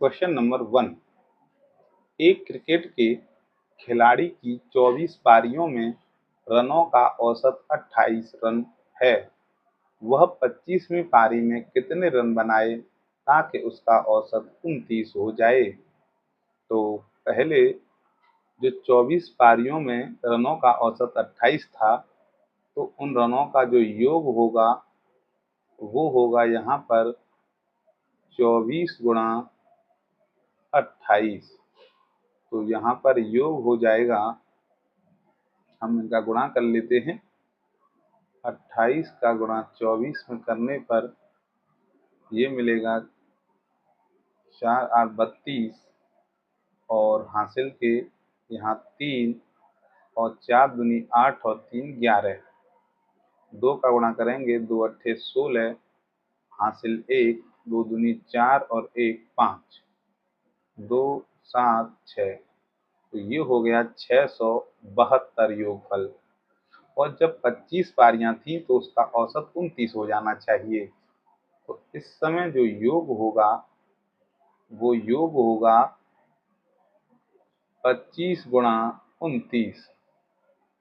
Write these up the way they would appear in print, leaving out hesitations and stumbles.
Question number 1। एक cricket के खिलाड़ी की 24 पारियों में रनों का औसत 28 रन है। वह 25वीं पारी में कितने रन बनाए ताकि उसका औसत 29 हो जाए? तो पहले जो 24 पारियों में रनों का औसत 28 था, तो उन रनों का जो योग होगा वो होगा यहाँ पर 24 गुणा 28। तो यहाँ पर योग हो जाएगा, हम इनका गुणा कर लेते हैं। 28 का गुणा 24 में करने पर ये मिलेगा 4 8 32, और हासिल के यहाँ 3, और 4 दूनी 8 और 3 11। 2 का गुणा करेंगे, 2 अट्ठे 16, हासिल 1, 2 दूनी 4 और 1 5, 2 7 6। तो ये हो गया 672 योगफल। और जब 25 पारियां थी तो उसका औसत 29 हो जाना चाहिए। तो इस समय जो योग होगा वो योग होगा 25 गुणा 29।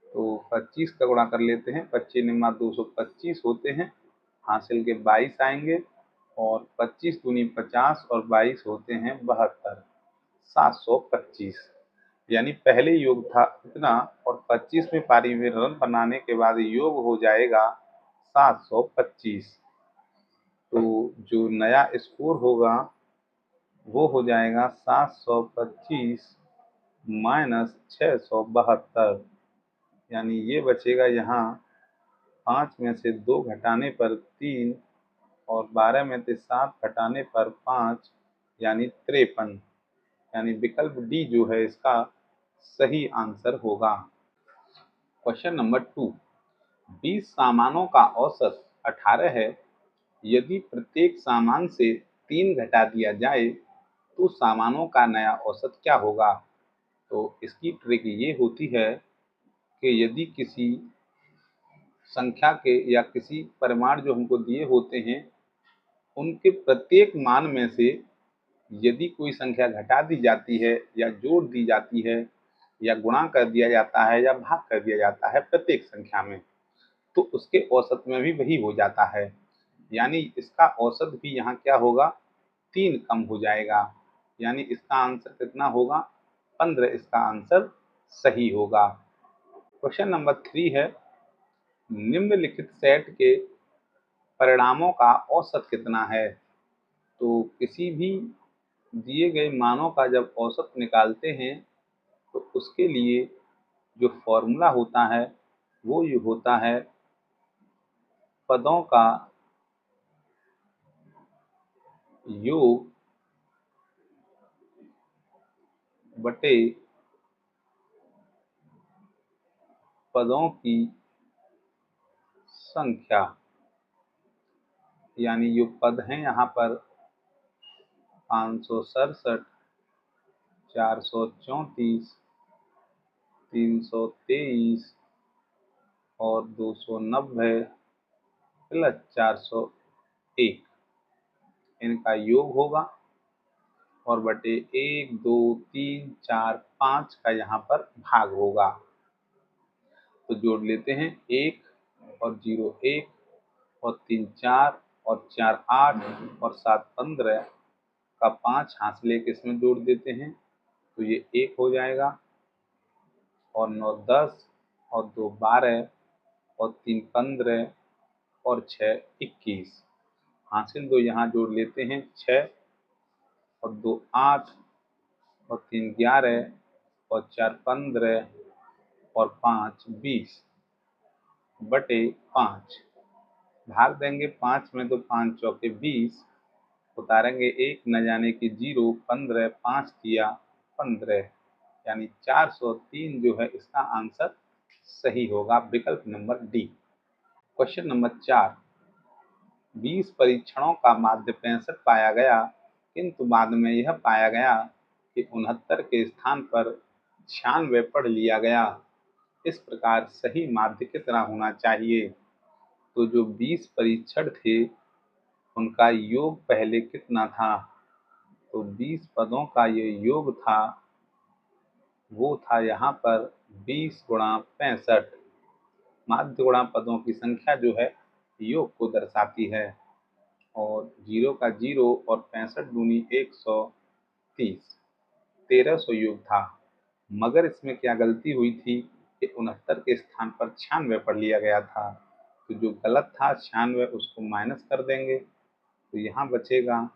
तो 25 का गुणा कर लेते हैं, 25 निम्मा 225 होते हैं, हासिल के 22 आएंगे, और 25 दूनी 50 और 22 होते हैं 72, 725। यानी पहले योग था इतना, और 25वीं पारी में रन बनाने के बाद योग हो जाएगा 725। तो जो नया स्कोर होगा वो हो जाएगा 725 माइनस 672। यानी ये बचेगा यहाँ 5 में से 2 घटाने पर 3, और 12 में से 7 घटाने पर 5, यानी 53। यानी विकल्प डी जो है इसका सही आंसर होगा। Question number 2। 20 सामानों का औसत 18 है। यदि प्रत्येक सामान से 3 घटा दिया जाए तो सामानों का नया औसत क्या होगा? तो इसकी ट्रिक ये होती है कि यदि किसी संख्या के या किसी परिमाण जो हमको दिए होते हैं, उनके प्रत्येक मान में से यदि कोई संख्या घटा दी जाती है या जोड़ दी जाती है या गुणा कर दिया जाता है या भाग कर दिया जाता है प्रत्येक संख्या में, तो उसके औसत में भी वही हो जाता है। यानी इसका औसत भी यहाँ क्या होगा, 3 कम हो जाएगा। यानी इसका आंसर कितना होगा, 15 इसका आंसर सही होगा। क्वेश्चन नंबर 3 है, निम्नलिखित सेट के परिणामों का औसत कितना है? तो किसी भी दिए गए मानों का जब औसत निकालते हैं तो उसके लिए जो फॉर्मूला होता है वो ये होता है, पदों का योग बटे पदों की संख्या। यानी जो पद हैं यहाँ पर 567, 434, 323 और 290 प्लस 401, इनका योग होगा, और बटे 1 2 3 4 5 का यहाँ पर भाग होगा। तो जोड़ लेते हैं, 1 और 0 1, और 3 4, और 4 8, और 7 15 का 5 हासिल के इसमें जोड़ देते हैं तो ये 1 हो जाएगा, और 9 10, और 2 12, और 3 15, और 6 21। हासिल 2 यहाँ जोड़ लेते हैं, 6 और 2 8, और 3 11, और 4 15, और 5 20 बटे 5। भाग देंगे 5 में तो 5 चौके 20, उतारेंगे 1 न जाने की 0, 15, 5 दिया 15। यानी 403 जो है इसका आंसर सही होगा, विकल्प नंबर डी। Question number 4। 20 परीक्षणों का माध्य 65 पाया गया, किंतु बाद में यह पाया गया कि 69 के स्थान पर 96 पढ़ लिया गया। इस प्रकार सही माध्य कितना होना चाहिए? तो जो 20 परीक्षण थे उनका योग पहले कितना था? तो 20 पदों का ये योग था, वो था यहाँ पर 20 गुणा 65। माध्य गुणा पदों की संख्या जो है योग को दर्शाती है, और 0 का 0 और 65 दूनी 130, 1300 योग था। मगर इसमें क्या गलती हुई थी कि 69 के स्थान पर 96 पढ़ लिया गया था, तो जो गलत था 96 उसको माइनस कर देंगे, तो यहाँ बचेगा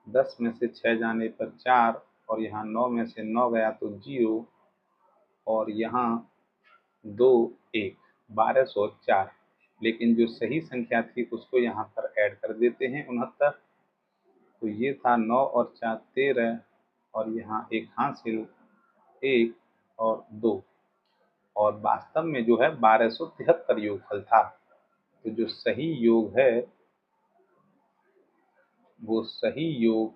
10 में से 6 जाने पर 4, और यहाँ 9 में से 9 गया तो 0, और यहाँ 2 1, 1204। लेकिन जो सही संख्या थी उसको यहाँ पर ऐड कर देते हैं 69। तो ये था 9 और 4 13, और यहाँ एक हासिल 1 और 2, और वास्तव में जो है 1273 योगफल था। तो जो सही योग है वो सही योग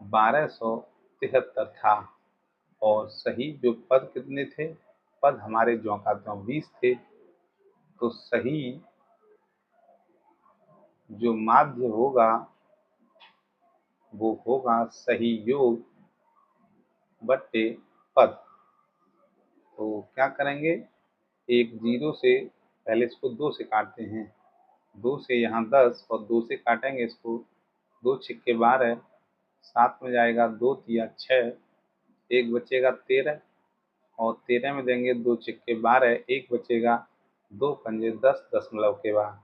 1273 था, और सही जो पद कितने थे, पद हमारे ज्यों का त्यों 20 थे। तो सही जो माध्य होगा वो होगा सही योग बट्टे पद। तो क्या करेंगे, एक 0 से पहले इसको 2 से काटते हैं, 2 से यहाँ 10, और 2 से काटेंगे इसको, 2 छिक्के 12, 7 में जाएगा 2 तिया 6, एक बचेगा 13, और 13 में देंगे 2 छिक्के 12, एक बचेगा, 2 पंजे 10 दशमलव के बाद,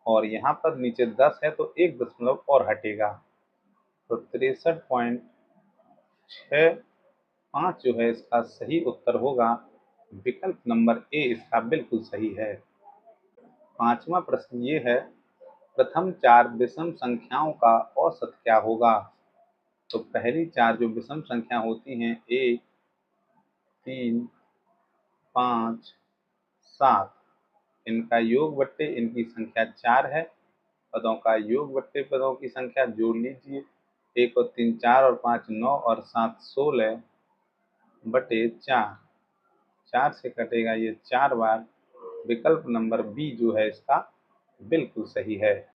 और यहाँ पर नीचे 10 है तो एक दशमलव और हटेगा, तो 63.65 जो है इसका सही उत्तर होगा। विकल्प नंबर ए इसका बिल्कुल सही है। पांचवा प्रश्न ये है, प्रथम 4 विषम संख्याओं का औसत क्या होगा। तो पहली 4 जो विषम संख्या होती हैं 1 3 5 7, इनका योग बट्टे इनकी संख्या 4 है, पदों का योग बट्टे पदों की संख्या जोड़ लीजिए, 1 और 3 4 और 5 9 और 7 16 बटे 4, 4 से कटेगा ये 4 बार। विकल्प नंबर बी जो है इसका बिल्कुल सही है।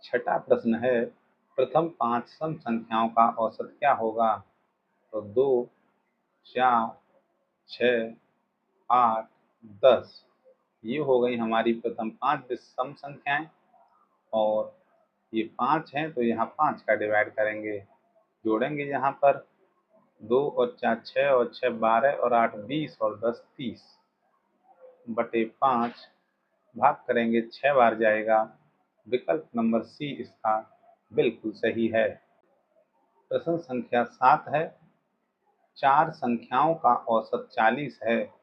छठा प्रश्न है, प्रथम 5 सम संख्याओं का औसत क्या होगा। तो 2 4 6 8 10, ये हो गई हमारी प्रथम 5 सम संख्याएं, और ये 5 हैं तो यहाँ 5 का डिवाइड करेंगे, जोड़ेंगे यहाँ पर 2 और 4 6 और 6 12 और 8 20 और 10 30 बटे 5, भाग करेंगे 6 बार जाएगा। विकल्प नंबर सी इसका बिल्कुल सही है। प्रश्न संख्या 7 है, 4 संख्याओं का औसत 40 है,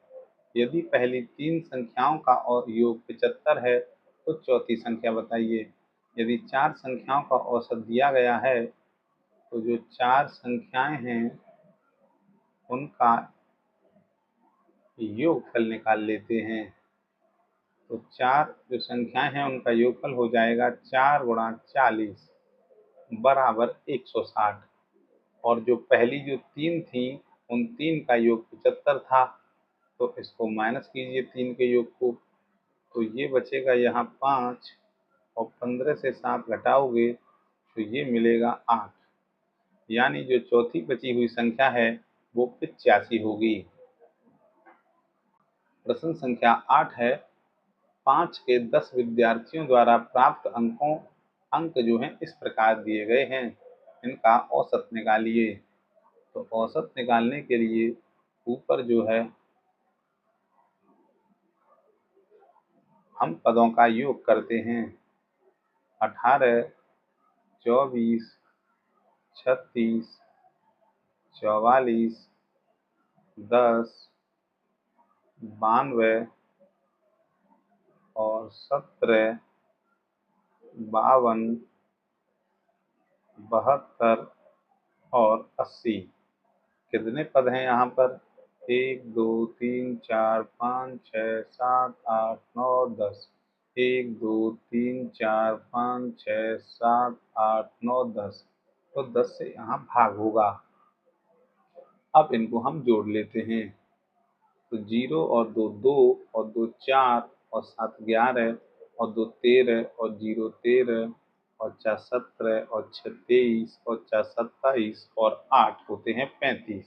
यदि पहली 3 संख्याओं का और योग 75 है तो चौथी संख्या बताइए। यदि 4 संख्याओं का औसत दिया गया है तो जो 4 संख्याएं हैं उनका योगफल निकाल लेते हैं। तो 4 जो संख्याएं हैं उनका योगफल हो जाएगा 4 गुणा 40 बराबर 160, और जो पहली जो 3 थी उन 3 का योग 75 था, तो इसको माइनस कीजिए 3 के योग को, तो ये बचेगा यहाँ 5, और 15 से 7 घटाओगे तो ये मिलेगा 8, यानी जो चौथी बची हुई संख्या है वो 85 होगी। प्रश्न संख्या 8 है, 5 के 10 विद्यार्थियों द्वारा प्राप्त अंक जो हैं इस प्रकार दिए गए हैं, इनका औसत निकालिए। तो औसत निकालने के लिए ऊपर जो है हम पदों का योग करते हैं, 18 24 36 44 10 92 और 17 52 72 और 80। कितने पद हैं यहाँ पर, 1 2 3 4 5 6 7 8 9 10, 1 2 3 4 5 6 7 8 9 10, तो 10 से यहाँ भाग होगा। अब इनको हम जोड़ लेते हैं, तो 0 और 2 2 और 2 4 और 7 11 और 2 13 और 0 13 और 4 17 और 6 23 और 4 27 और 8 होते हैं 35।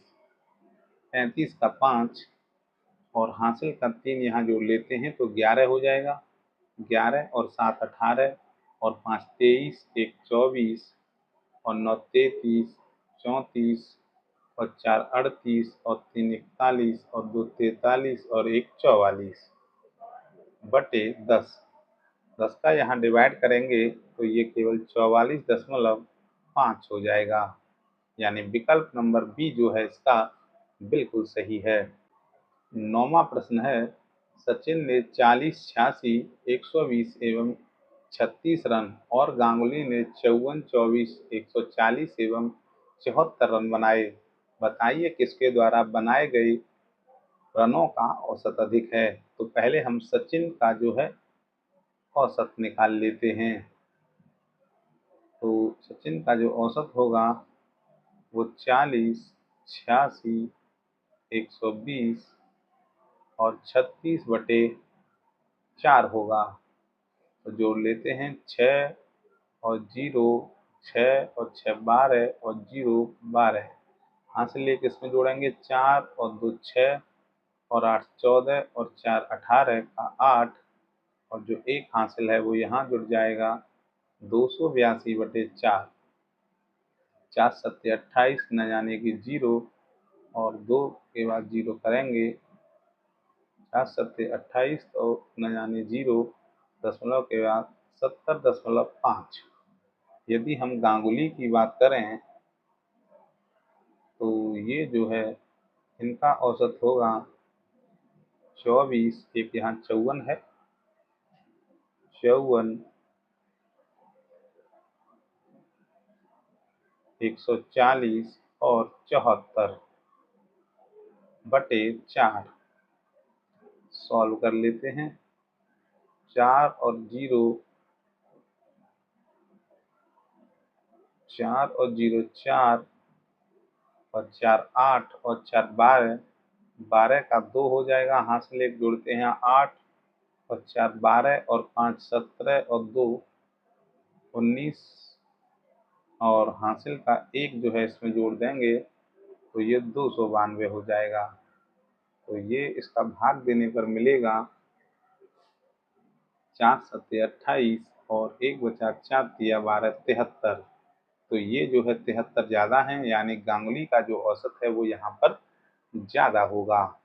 35 का 5 और हासिल का 3 यहाँ जोड़ लेते हैं तो 11 हो जाएगा। 11 और 7 18 और 5 23, 1 24 और 9 33, 34 और 4 38 और 3 41 और 2 43 और 1 44 बटे 10। 10 का यहाँ डिवाइड करेंगे तो ये केवल 44.5 हो जाएगा, यानी विकल्प नंबर बी जो है इसका बिल्कुल सही है। 9वां प्रश्न है, सचिन ने 40, 86, 120 एवं 36 रन और गांगुली ने 54, 24, 140 एवं 74 रन बनाए। बताइए किसके द्वारा बनाए गए रनों का औसत अधिक है। तो पहले हम सचिन का जो है औसत निकाल लेते हैं। तो सचिन का जो औसत होगा वो 40, 86, 120 और 36/4 होगा। तो जोड़ लेते हैं 6 और 0, 6 और 6 12 और 0 12। हासिल एक इसमें जोड़ेंगे 4 और 2 6 और 8 14 और 4 18 का 8 और जो एक हासिल है वो यहाँ जुड़ जाएगा 282/4। 4 7 28 न जाने की 0 और 2 के बाद 0 करेंगे। 4 7 28 और न जाने 0 दशमलव के बाद 70.5। यदि हम गांगुली की बात करें तो ये जो है इनका औसत होगा 24, एक यहाँ 54 है, 54, 140 और 74/4। सॉल्व कर लेते हैं। 4 और 0, 4 और 0 4 और 4 8 और 4 12। 12 का 2 हो जाएगा, हासिल एक जोड़ते हैं 8 और 4 12 और 5 17 और 2 19 और हासिल का 1 जो है इसमें जोड़ देंगे तो ये 292 हो जाएगा। तो ये इसका भाग देने पर मिलेगा 4 7 28 और 1 बचा 4 तिया 12 73। तो ये जो है 73 ज़्यादा है, यानी गांगुली का जो औसत है वो यहाँ पर ज़्यादा होगा।